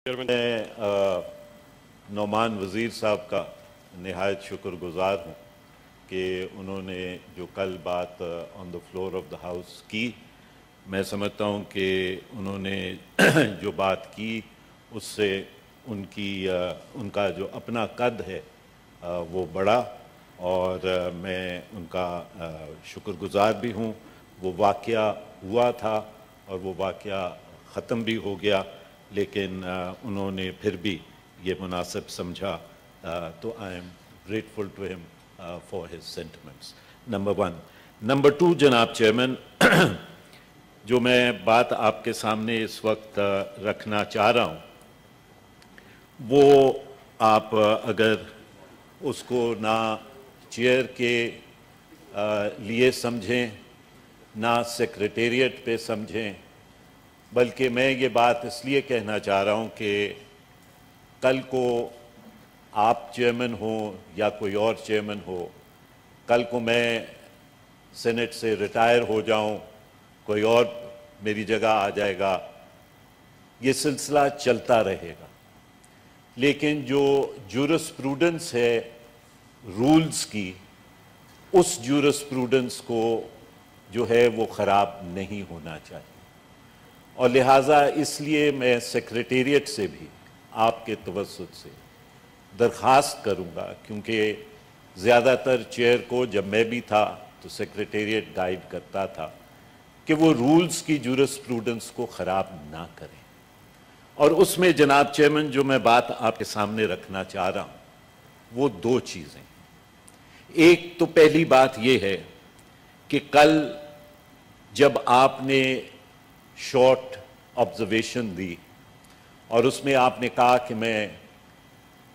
मैं नौमान वज़ीर साहब का नहायत शुक्रगुज़ार हूँ कि उन्होंने जो कल बात on the floor of the house की, मैं समझता हूँ कि उन्होंने जो बात की उससे उनका जो अपना कद है वो बढ़ा और मैं उनका शुक्रगुज़ार भी हूँ। वो वाक़या हुआ था और वो वाक़या ख़त्म भी हो गया, लेकिन उन्होंने फिर भी ये मुनासिब समझा, तो I am grateful to him for his sentiments, number one. Number two, जनाब चेयरमैन, जो मैं बात आपके सामने इस वक्त रखना चाह रहा हूँ वो आप अगर उसको ना चेयर के लिए समझें, ना सेक्रेटेरिएट पे समझें, बल्कि मैं ये बात इसलिए कहना चाह रहा हूँ कि कल को आप चेयरमैन हो या कोई और चेयरमैन हो, कल को मैं सेनेट से रिटायर हो जाऊँ, कोई और मेरी जगह आ जाएगा, ये सिलसिला चलता रहेगा। लेकिन जो जूरिस्प्रूडेंस है रूल्स की, उस जूरिस्प्रूडेंस को जो है वो ख़राब नहीं होना चाहिए। और लिहाजा इसलिए मैं सेक्रेटेरिएट से भी आपके तवस्सुत से दरख्वास्त करूंगा, क्योंकि ज़्यादातर चेयर को जब मैं भी था तो सेक्रेटेरिएट गाइड करता था कि वो रूल्स की जूरिस्प्रूडेंस को ख़राब ना करें। और उसमें जनाब चेयरमैन जो मैं बात आपके सामने रखना चाह रहा हूँ वो दो चीज़ें। एक तो पहली बात ये है कि कल जब आपने शॉर्ट ऑब्जर्वेशन दी और उसमें आपने कहा कि मैं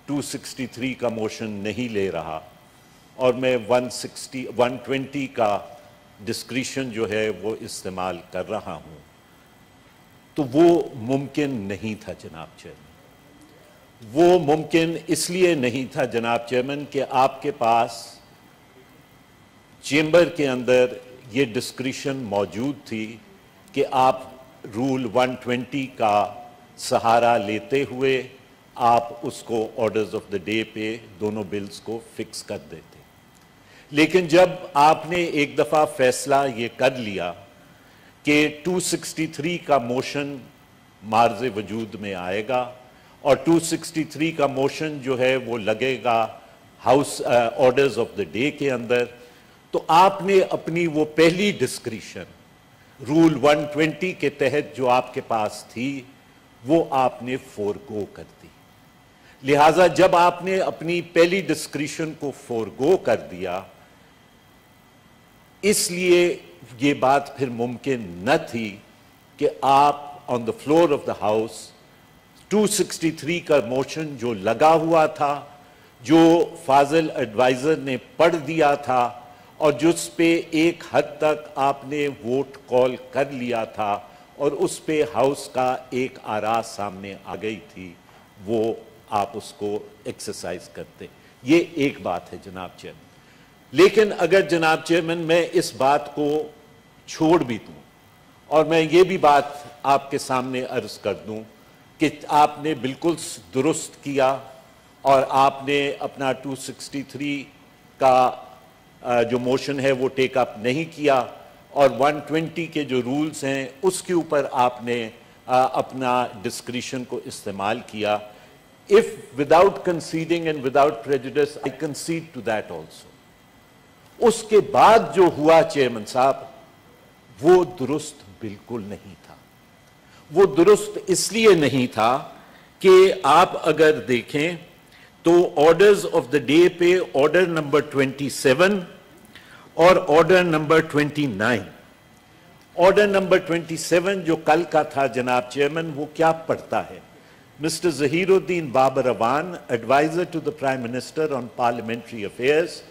263 का मोशन नहीं ले रहा और मैं 120 का डिस्क्रिशन जो है वो इस्तेमाल कर रहा हूं, तो वो मुमकिन नहीं था जनाब चेयरमैन। वो मुमकिन इसलिए नहीं था जनाब चेयरमैन कि आपके पास चेंबर के अंदर ये डिस्क्रिशन मौजूद थी कि आप रूल 120 का सहारा लेते हुए आप उसको ऑर्डर्स ऑफ द डे पे दोनों बिल्स को फिक्स कर देते। लेकिन जब आपने एक दफ़ा फैसला ये कर लिया कि 263 का मोशन मार्ज़े वजूद में आएगा और 263 का मोशन जो है वो लगेगा house orders of the day के अंदर, तो आपने अपनी वो पहली डिस्क्रिशन रूल 120 के तहत जो आपके पास थी वो आपने फोरगो कर दी। लिहाजा जब आपने अपनी पहली डिस्क्रिशन को फोरगो कर दिया, इसलिए ये बात फिर मुमकिन न थी कि आप on the floor of the house 263 का मोशन जो लगा हुआ था, जो फाजिल एडवाइजर ने पढ़ दिया था और जिस पे एक हद तक आपने वोट कॉल कर लिया था और उस पे हाउस का एक आरा सामने आ गई थी, वो आप उसको एक्सरसाइज करते। ये एक बात है जनाब चेयरमैन। लेकिन अगर जनाब चेयरमैन मैं इस बात को छोड़ भी दूं और मैं ये भी बात आपके सामने अर्ज कर दूं कि आपने बिल्कुल दुरुस्त किया और आपने अपना 263 का जो मोशन है वो टेक अप नहीं किया और 120 के जो रूल्स हैं उसके ऊपर आपने अपना डिस्क्रिशन को इस्तेमाल किया। If without conceding and without prejudice I concede to that also. उसके बाद जो हुआ चेयरमैन साहब, वो दुरुस्त बिल्कुल नहीं था। वो दुरुस्त इसलिए नहीं था कि आप अगर देखें तो ऑर्डर्स ऑफ द डे पे ऑर्डर नंबर 27 और ऑर्डर नंबर 29, ऑर्डर नंबर 27 जो कल का था जनाब चेयरमैन, वो क्या पढ़ता है? Mister Zahiruddin Babar Awan, adviser to the prime minister on parliamentary affairs,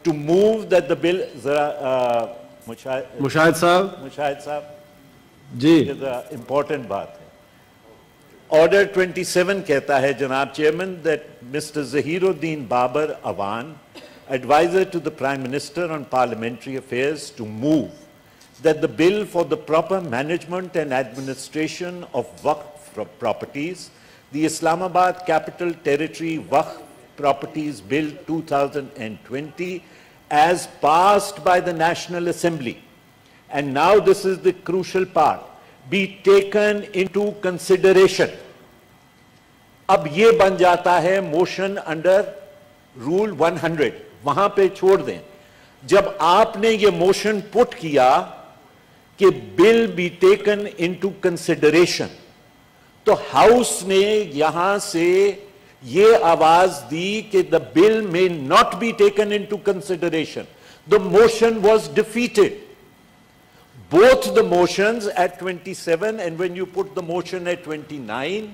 to move that the bill, Mushahid साहब जी, इंपॉर्टेंट बात है। ऑर्डर 27 कहता है जनाब chairman that mister Zahiruddin Babar Awan, advisor to the Prime Minister on Parliamentary Affairs, to move that the bill for the proper management and administration of Waqf properties the Islamabad Capital Territory Waqf Properties Bill 2020 as passed by the National Assembly, and now this is the crucial part, be taken into consideration. اب یہ بن جاتا ہے motion under role 100, وہاں پہ چھوڑ دیں. جب آپ نے یہ موشن پٹ کیا کہ بل بی ٹیکن انٹو کنسیڈریشن, تو ہاؤس نے یہاں سے یہ آواز دی کہ the bill may not be taken into consideration. The motion was defeated. Both the motions at 27 and when you put the motion at 29,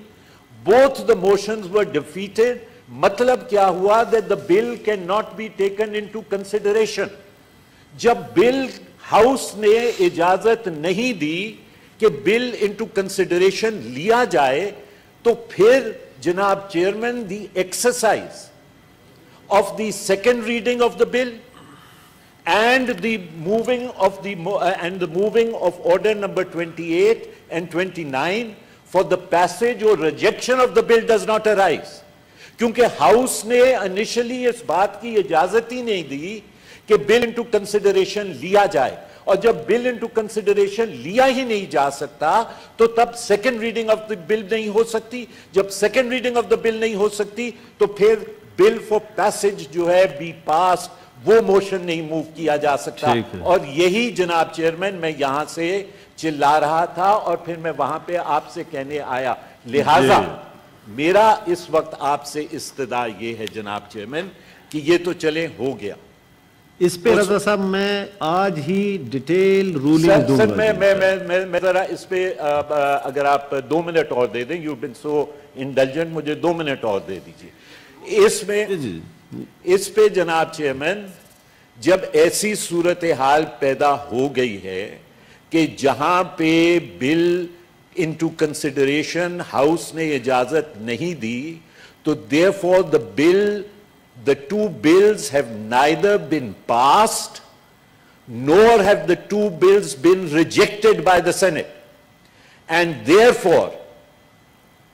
both the motions were defeated. مطلب کیا ہوا that the bill cannot be taken into consideration. جب بل house نے اجازت نہیں دی کہ بل into consideration لیا جائے, تو پھر جناب chairman the exercise of the second reading of the bill and the moving of order number 28 and 29 for the passage or rejection of the bill does not arise. کیونکہ ہاؤس نے initially اس بات کی اجازت ہی نہیں دی کہ بل انٹو کنسیڈریشن لیا جائے, اور جب بل انٹو کنسیڈریشن لیا ہی نہیں جا سکتا تو تب سیکنڈ ریڈنگ آف دا بل نہیں ہو سکتی. جب سیکنڈ ریڈنگ آف دا بل نہیں ہو سکتی تو پھر بل فار پیسج جو ہے بی پاس, وہ موشن نہیں موو کیا جا سکتا. اور یہی جناب چیئرمین میں یہاں سے چلا رہا تھا اور پھر میں وہاں پہ آپ سے کہنے آیا. لہٰذا میرا اس وقت آپ سے استدعا یہ ہے جناب چیئرمین کہ یہ تو چلے ہو گیا. اس پہ رضا صاحب میں آج ہی ڈیٹیل رولنگ دوں گا. سر میں ذرا اس پہ اگر آپ 2 منٹ اور دے دیں, یو بن سو انڈلجنٹ, مجھے 2 منٹ اور دے دیجیے. اس پہ جناب چیئرمین, جب ایسی صورتحال پیدا ہو گئی ہے کہ جہاں پہ بل انٹو کنسیڈریشن ہاؤس نے اجازت نہیں دی, تو therefore the two bills have neither been passed nor have the two bills been rejected by the Senate. And therefore,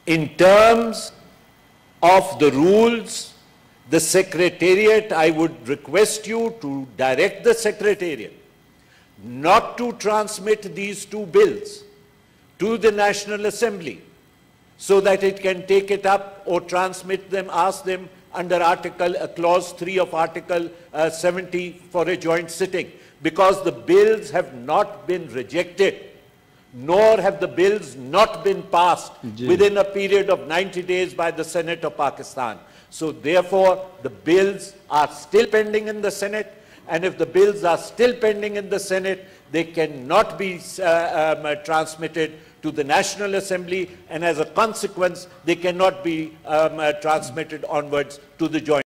in terms of the rules, the Secretariat, I would request you to direct the Secretariat not to transmit these two bills to the National Assembly so that it can take it up or transmit them, ask them under clause 3 of Article 70 for a joint sitting, because the bills have not been rejected, nor have the bills not been passed within a period of 90 days by the Senate of Pakistan. So therefore, the bills are still pending in the Senate, and if the bills are still pending in the Senate, they cannot be transmitted to the National Assembly, and as a consequence, they cannot be transmitted onwards to the joint